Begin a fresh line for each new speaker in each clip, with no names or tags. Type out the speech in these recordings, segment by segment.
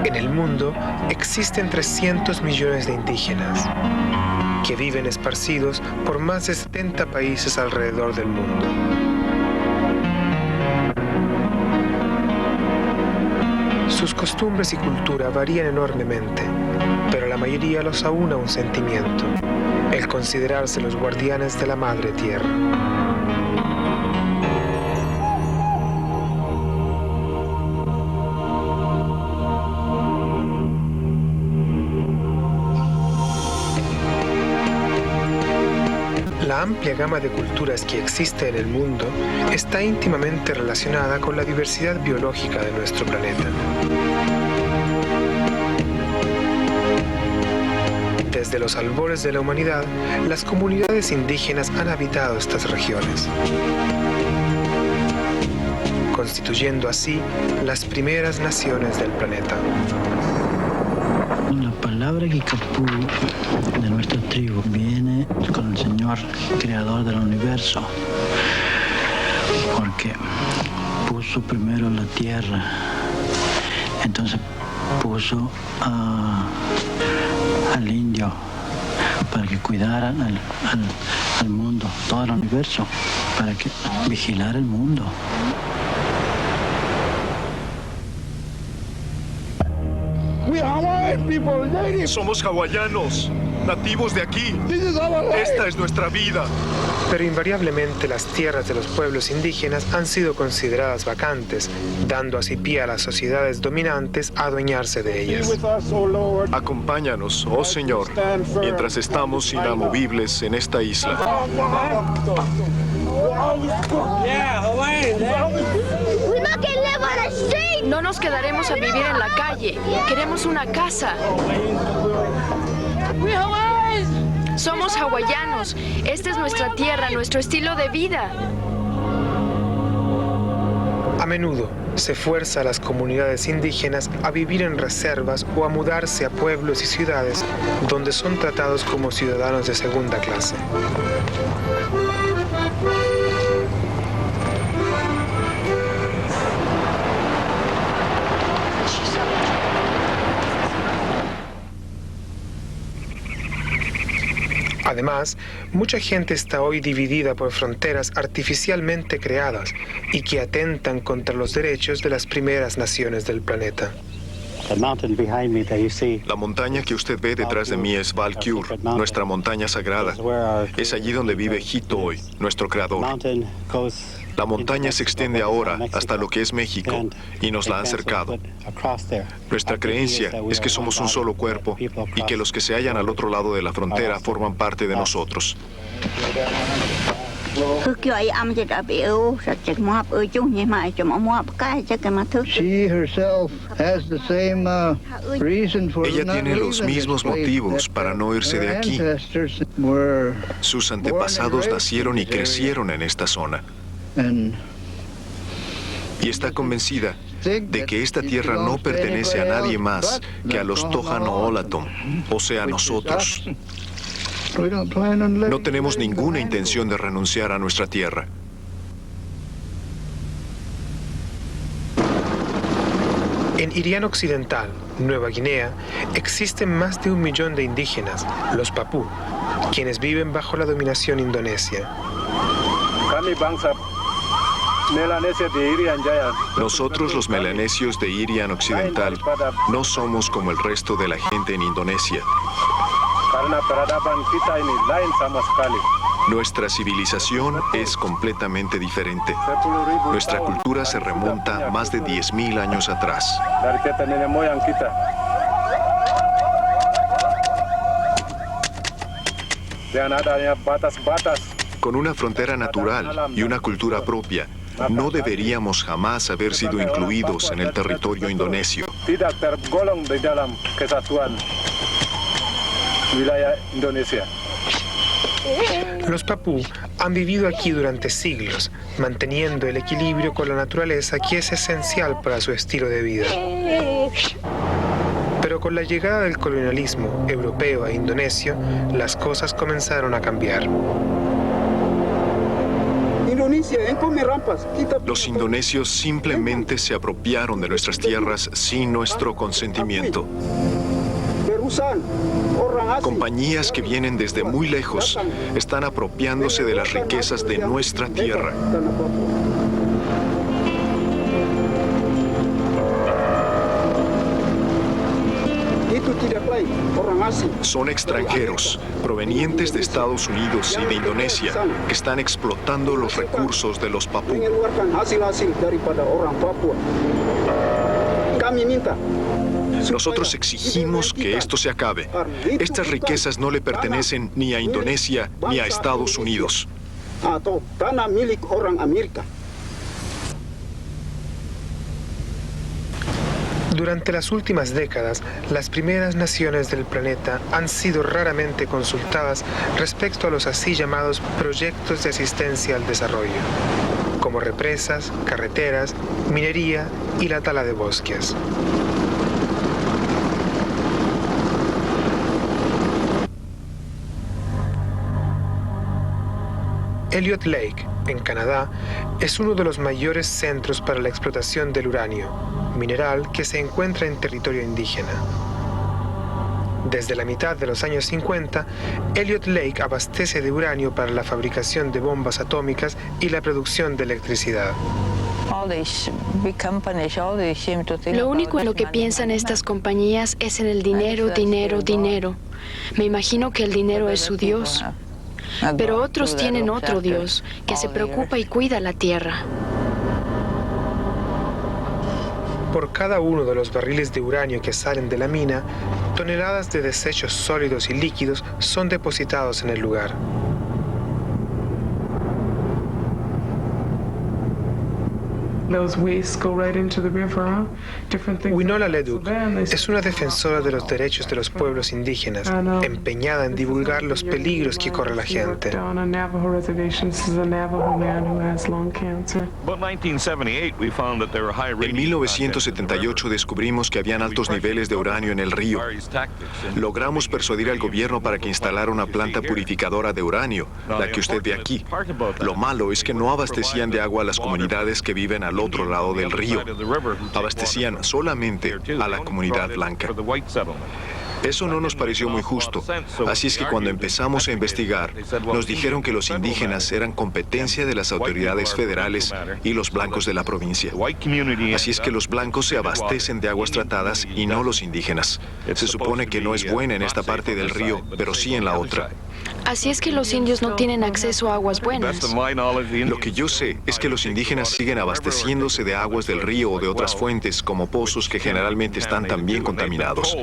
En el mundo existen 300 millones de indígenas que viven esparcidos por más de 70 países alrededor del mundo. Sus costumbres y cultura varían enormemente, pero la mayoría los aúna un sentimiento: el considerarse los guardianes de la madre tierra. La amplia gama de culturas que existe en el mundo está íntimamente relacionada con la diversidad biológica de nuestro planeta. Desde los albores de la humanidad, las comunidades indígenas han habitado estas regiones, constituyendo así las primeras naciones del planeta.
La palabra Kikapú de nuestra tribu viene con el Señor creador del universo, porque puso primero la tierra, entonces puso al indio para que cuidara al mundo, todo el universo, para que vigilara el mundo.
Somos hawaianos, nativos de aquí. Esta es nuestra vida.
Pero invariablemente las tierras de los pueblos indígenas han sido consideradas vacantes, dando así pie a las sociedades dominantes a adueñarse de ellas.
Acompáñanos, oh Señor, mientras estamos inamovibles en esta isla.
No nos quedaremos a vivir en la calle. Queremos una casa. Somos hawaianos. Esta es nuestra tierra, nuestro estilo de vida.
A menudo se fuerza a las comunidades indígenas a vivir en reservas o a mudarse a pueblos y ciudades donde son tratados como ciudadanos de segunda clase. Además, mucha gente está hoy dividida por fronteras artificialmente creadas y que atentan contra los derechos de las primeras naciones del planeta.
La montaña que usted ve detrás de mí es Valkyur, nuestra montaña sagrada. Es allí donde vive Hitoy, nuestro creador. La montaña se extiende ahora hasta lo que es México y nos la han cercado. Nuestra creencia es que somos un solo cuerpo y que los que se hallan al otro lado de la frontera forman parte de nosotros.
She herself has the same reason for
Ella
not
tiene los
leaving
mismos
this place,
motivos
that
para no irse de
her
aquí.
ancestors were
Sus antepasados nacieron y crecieron en esta zona.
and
Y está convencida de que esta tierra no pertenece a nadie más que a los Tohono O'odham, o sea, nosotros.
we don't plan on
No
living
tenemos
there
ninguna
behind
intención de renunciar a nuestra tierra.
En Irian Occidental, Nueva Guinea, existen más de 1 millón de indígenas, los papú, quienes viven bajo la dominación indonesia.
Nosotros, los melanesios de Irian Occidental, no somos como el resto de la gente en Indonesia. Nuestra civilización es completamente diferente. Nuestra cultura se remonta más de 10.000 años atrás. Con una frontera natural y una cultura propia, no deberíamos jamás haber sido incluidos en el territorio indonesio.
Los papú han vivido aquí durante siglos, manteniendo el equilibrio con la naturaleza que es esencial para su estilo de vida. con la llegada del colonialismo europeo e indonesio, las cosas comenzaron a cambiar.
Los indonesios simplemente se apropiaron de nuestras tierras sin nuestro consentimiento. Compañías que vienen desde muy lejos están apropiándose de las riquezas de nuestra tierra. Son extranjeros, provenientes de Estados Unidos y de Indonesia, que están explotando los recursos de los papú. Nosotros exigimos que esto se acabe. Estas riquezas no le pertenecen ni a Indonesia ni a Estados Unidos.
Durante las últimas décadas, las primeras naciones del planeta han sido raramente consultadas respecto a los así llamados proyectos de asistencia al desarrollo, como represas, carreteras, minería y la tala de bosques. Elliot Lake, en Canadá, es uno de los mayores centros para la explotación del uranio, mineral que se encuentra en territorio indígena. Desde la mitad de los años 50, Elliot Lake abastece de uranio para la fabricación de bombas atómicas y la producción de electricidad.
Lo único en lo que piensan estas compañías es en el dinero, dinero, dinero. Me imagino que el dinero es su Dios. Pero otros tienen otro Dios, que se preocupa y cuida la tierra.
Por cada uno de los barriles de uranio que salen de la mina, toneladas de desechos sólidos y líquidos son depositados en el lugar. Winola Leduc es una defensora de los derechos de los pueblos indígenas, empeñada en divulgar los peligros que corre la gente.
En 1978 descubrimos que habían altos niveles de uranio en el río. Logramos persuadir al gobierno para que instalara una planta purificadora de uranio, la que usted ve aquí. Lo malo es que no abastecían de agua a las comunidades que viven al otro lado del río. Abastecían solamente a la comunidad blanca. Eso no nos pareció muy justo, así es que cuando empezamos a investigar, nos dijeron que los indígenas eran competencia de las autoridades federales y los blancos de la provincia. Así es que los blancos se abastecen de aguas tratadas y no los indígenas. Se supone que no es buena en esta parte del río, pero sí en la otra.
Así es que los indios no tienen acceso a aguas buenas.
Lo que yo sé es que los indígenas siguen abasteciéndose de aguas del río o de otras fuentes, como pozos que generalmente están también contaminados.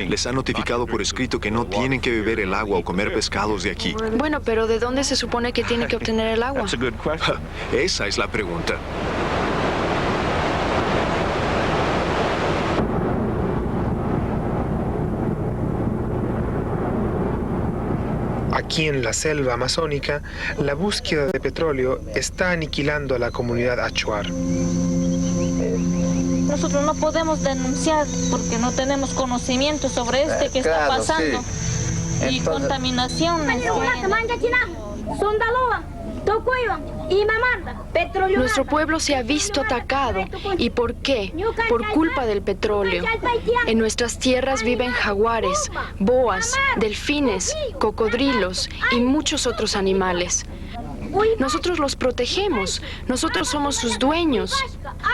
Les han notificado por escrito que no tienen que beber el agua o comer pescados de aquí.
Bueno, pero ¿de dónde se supone que tienen que obtener el agua?
Esa es la pregunta.
Aquí en la selva amazónica, la búsqueda de petróleo está aniquilando a la comunidad achuar.
Nosotros no podemos denunciar porque no tenemos conocimiento sobre que está pasando. Sí. Y contaminaciones.
Nuestro pueblo se ha visto atacado. ¿Y por qué? Por culpa del petróleo. En nuestras tierras viven jaguares, boas, delfines, cocodrilos y muchos otros animales. Nosotros los protegemos, nosotros somos sus dueños,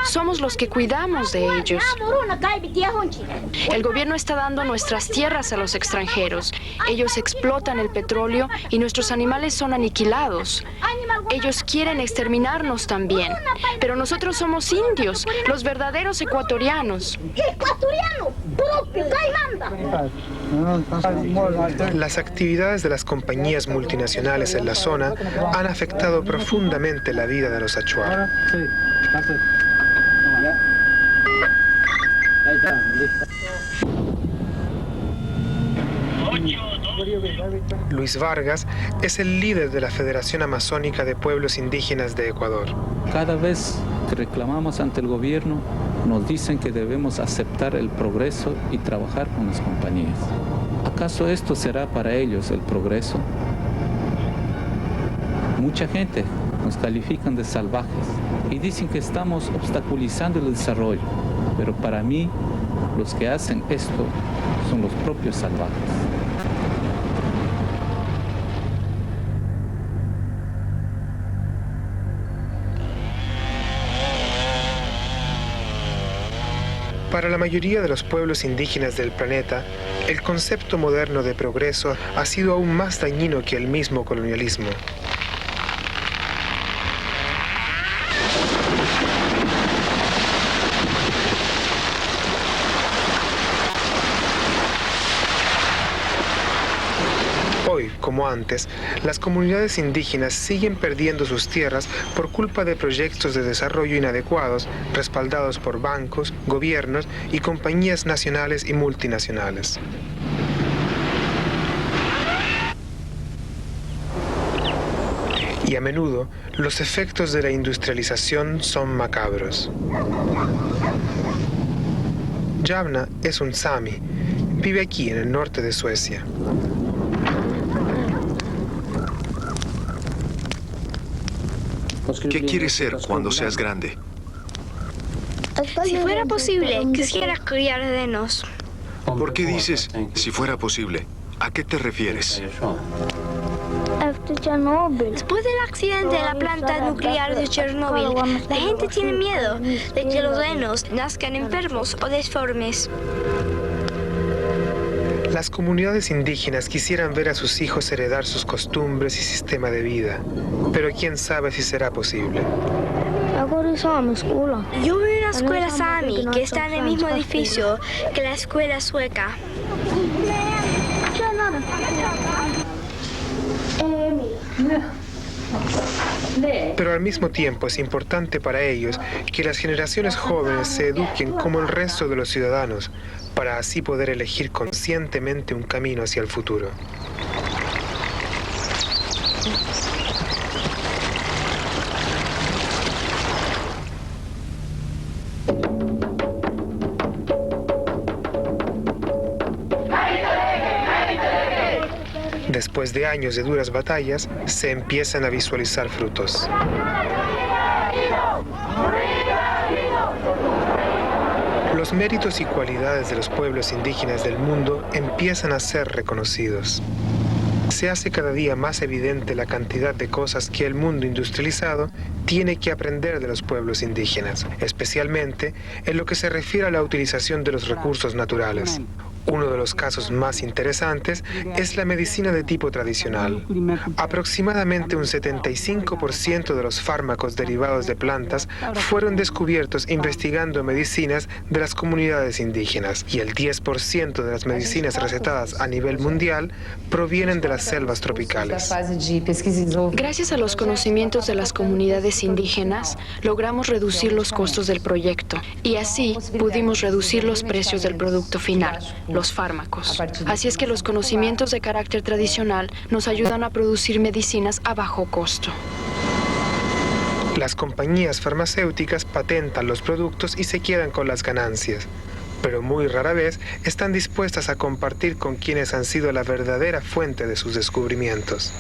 somos los que cuidamos de ellos. El gobierno está dando nuestras tierras a los extranjeros. Ellos explotan el petróleo y nuestros animales son aniquilados. Ellos quieren exterminarnos también, pero nosotros somos indios, los verdaderos ecuatorianos.
Las actividades de las compañías multinacionales en la zona han afectado profundamente la vida de los achuar. Luis Vargas es el líder de la Federación Amazónica de Pueblos Indígenas de Ecuador.
Cada vez que reclamamos ante el gobierno, nos dicen que debemos aceptar el progreso y trabajar con las compañías. ¿Acaso esto será para ellos el progreso? Mucha gente nos califican de salvajes y dicen que estamos obstaculizando el desarrollo, pero para mí, los que hacen esto son los propios salvajes.
Para la mayoría de los pueblos indígenas del planeta, el concepto moderno de progreso ha sido aún más dañino que el mismo colonialismo. Hoy, como antes, las comunidades indígenas siguen perdiendo sus tierras por culpa de proyectos de desarrollo inadecuados, respaldados por bancos, gobiernos y compañías nacionales y multinacionales. Y a menudo, los efectos de la industrialización son macabros. Javna es un sami. Vive aquí, en el norte de Suecia.
¿Qué quieres ser cuando seas grande?
Si fuera posible, quisiera criar renos.
¿Por qué dices, si fuera posible? ¿A qué te refieres?
Después del accidente de la planta nuclear de Chernóbil, la gente tiene miedo de que los renos nazcan enfermos o deformes.
Las comunidades indígenas quisieran ver a sus hijos heredar sus costumbres y sistema de vida, pero quién sabe si será posible.
Yo voy a una escuela Sami que está en el mismo edificio que la escuela sueca.
Pero al mismo tiempo es importante para ellos que las generaciones jóvenes se eduquen como el resto de los ciudadanos, para así poder elegir conscientemente un camino hacia el futuro. Después de años de duras batallas, se empiezan a visualizar frutos. Los méritos y cualidades de los pueblos indígenas del mundo empiezan a ser reconocidos. Se hace cada día más evidente la cantidad de cosas que el mundo industrializado tiene que aprender de los pueblos indígenas, especialmente en lo que se refiere a la utilización de los recursos naturales. Uno de los casos más interesantes es la medicina de tipo tradicional. Aproximadamente un 75% de los fármacos derivados de plantas fueron descubiertos investigando medicinas de las comunidades indígenas, y el 10% de las medicinas recetadas a nivel mundial provienen de las selvas tropicales.
Gracias a los conocimientos de las comunidades indígenas, logramos reducir los costos del proyecto y así pudimos reducir los precios del producto final, los fármacos. Así es que los conocimientos de carácter tradicional nos ayudan a producir medicinas a bajo costo.
Las compañías farmacéuticas patentan los productos y se quedan con las ganancias, pero muy rara vez están dispuestas a compartir con quienes han sido la verdadera fuente de sus descubrimientos.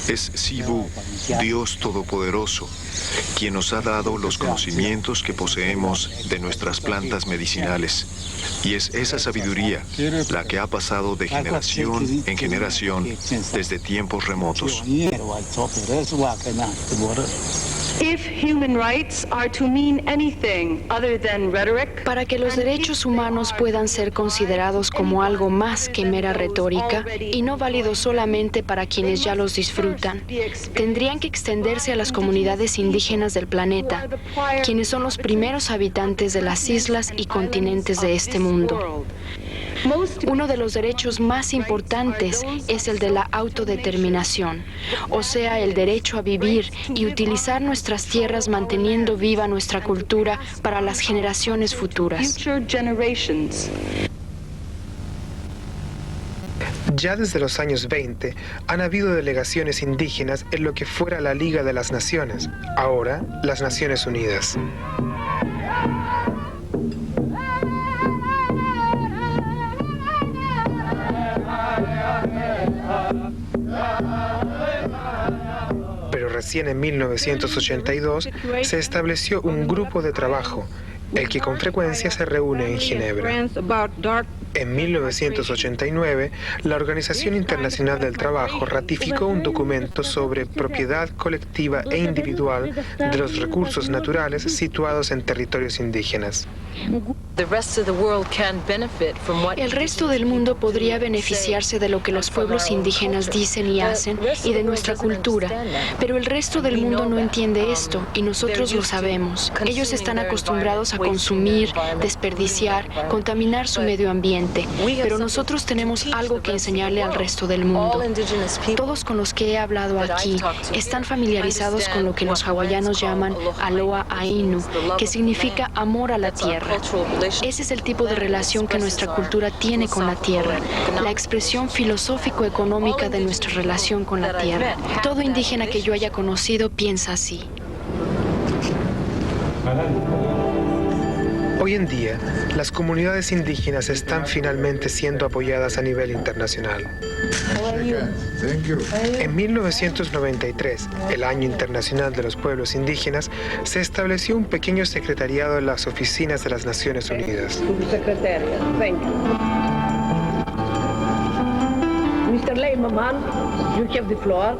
Es Sivu, Dios Todopoderoso, quien nos ha dado los conocimientos que poseemos de nuestras plantas medicinales. Y es esa sabiduría la que ha pasado de generación en generación desde tiempos remotos.
Para que los derechos humanos puedan ser considerados como algo más que mera retórica y no válidos solamente para quienes ya los disfrutan, tendrían que extenderse a las comunidades indígenas del planeta, quienes son los primeros habitantes de las islas y continentes de este mundo. Uno de los derechos más importantes es el de la autodeterminación, o sea, el derecho a vivir y utilizar nuestras tierras manteniendo viva nuestra cultura para las generaciones futuras.
Ya desde los años 20 han habido delegaciones indígenas en lo que fuera la Liga de las Naciones, ahora las Naciones Unidas. Pero recién en 1982 se estableció un grupo de trabajo, el que con frecuencia se reúne en Ginebra. En 1989, la Organización Internacional del Trabajo ratificó un documento sobre propiedad colectiva e individual de los recursos naturales situados en territorios indígenas.
El resto del mundo podría beneficiarse de lo que los pueblos indígenas dicen y hacen y de nuestra cultura, pero el resto del mundo no entiende esto y nosotros lo sabemos. Ellos están acostumbrados a consumir, desperdiciar, contaminar su medio ambiente, pero nosotros tenemos algo que enseñarle al resto del mundo. Todos con los que he hablado aquí están familiarizados con lo que los hawaianos llaman aloha ainu, que significa amor a la tierra. Ese es el tipo de relación que nuestra cultura tiene con la tierra, la expresión filosófico-económica de nuestra relación con la tierra. Todo indígena que yo haya conocido piensa así.
Hoy en día, las comunidades indígenas están finalmente siendo apoyadas a nivel internacional. En 1993, el Año Internacional de los Pueblos Indígenas, se estableció un pequeño secretariado en las oficinas de las Naciones Unidas.
Mr. Leimerman, you have the floor.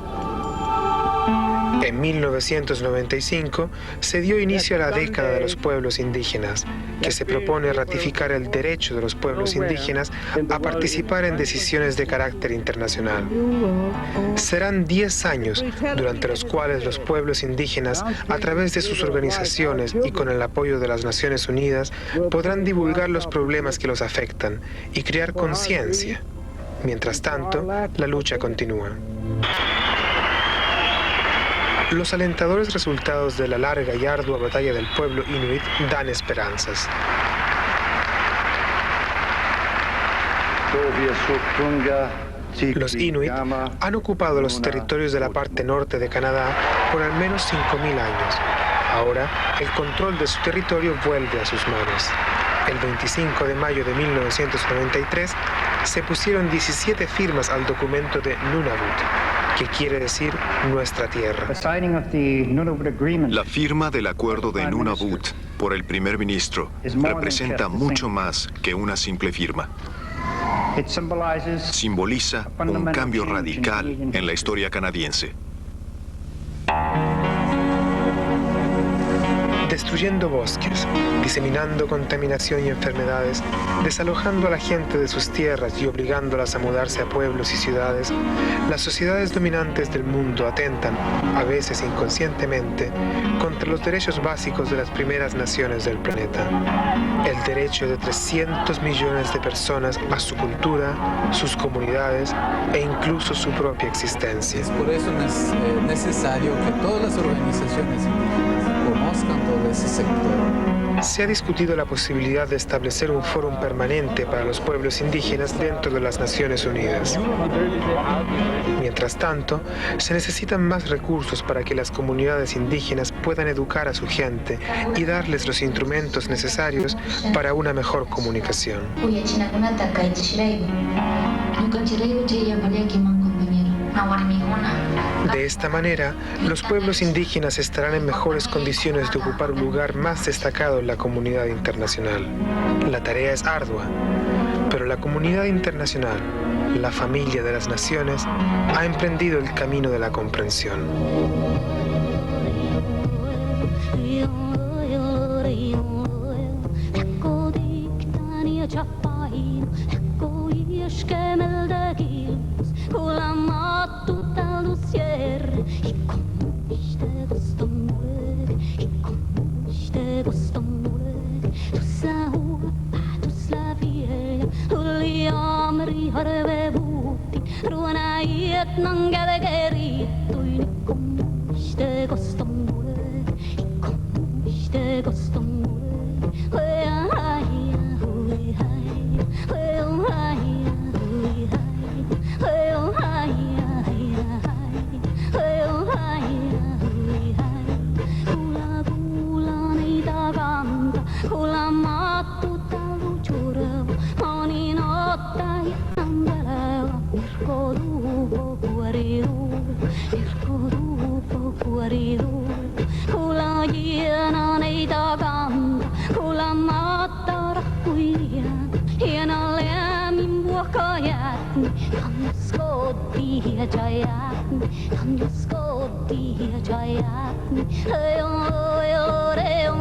En 1995 se dio inicio a la década de los pueblos indígenas, que se propone ratificar el derecho de los pueblos indígenas a participar en decisiones de carácter internacional. Serán 10 años durante los cuales los pueblos indígenas, a través de sus organizaciones y con el apoyo de las Naciones Unidas, podrán divulgar los problemas que los afectan y crear conciencia. Mientras tanto, la lucha continúa. Los alentadores resultados de la larga y ardua batalla del pueblo inuit dan esperanzas. Los inuit han ocupado los territorios de la parte norte de Canadá por al menos 5.000 años. Ahora, el control de su territorio vuelve a sus manos. El 25 de mayo de 1993 se pusieron 17 firmas al documento de Nunavut, que quiere decir nuestra tierra.
La firma del acuerdo de Nunavut por el primer ministro representa mucho más que una simple firma. Simboliza un cambio radical en la historia canadiense.
Destruyendo bosques, diseminando contaminación y enfermedades, desalojando a la gente de sus tierras y obligándolas a mudarse a pueblos y ciudades, las sociedades dominantes del mundo atentan, a veces inconscientemente, contra los derechos básicos de las primeras naciones del planeta. El derecho de 300 millones de personas a su cultura, sus comunidades e incluso su propia existencia.
Por eso es necesario que todas las organizaciones indígenas conozcan todo ese sector.
Se ha discutido la posibilidad de establecer un foro permanente para los pueblos indígenas dentro de las Naciones Unidas. Mientras tanto, se necesitan más recursos para que las comunidades indígenas puedan educar a su gente y darles los instrumentos necesarios para una mejor comunicación. De esta manera, los pueblos indígenas estarán en mejores condiciones de ocupar un lugar más destacado en la comunidad internacional. La tarea es ardua, pero la comunidad internacional, la familia de las naciones, ha emprendido el camino de la comprensión.
Hula mattu talu churava, monin otta ja ambeleva, irkodu kuaridu, irkodu kuaridu. Hula jiena neita kanta, hula mattara kuian, hiena lämmin vuokajätni, kannas kotiin ja jajatni, kannas kotiin ja jajatni, oi oi oi oi.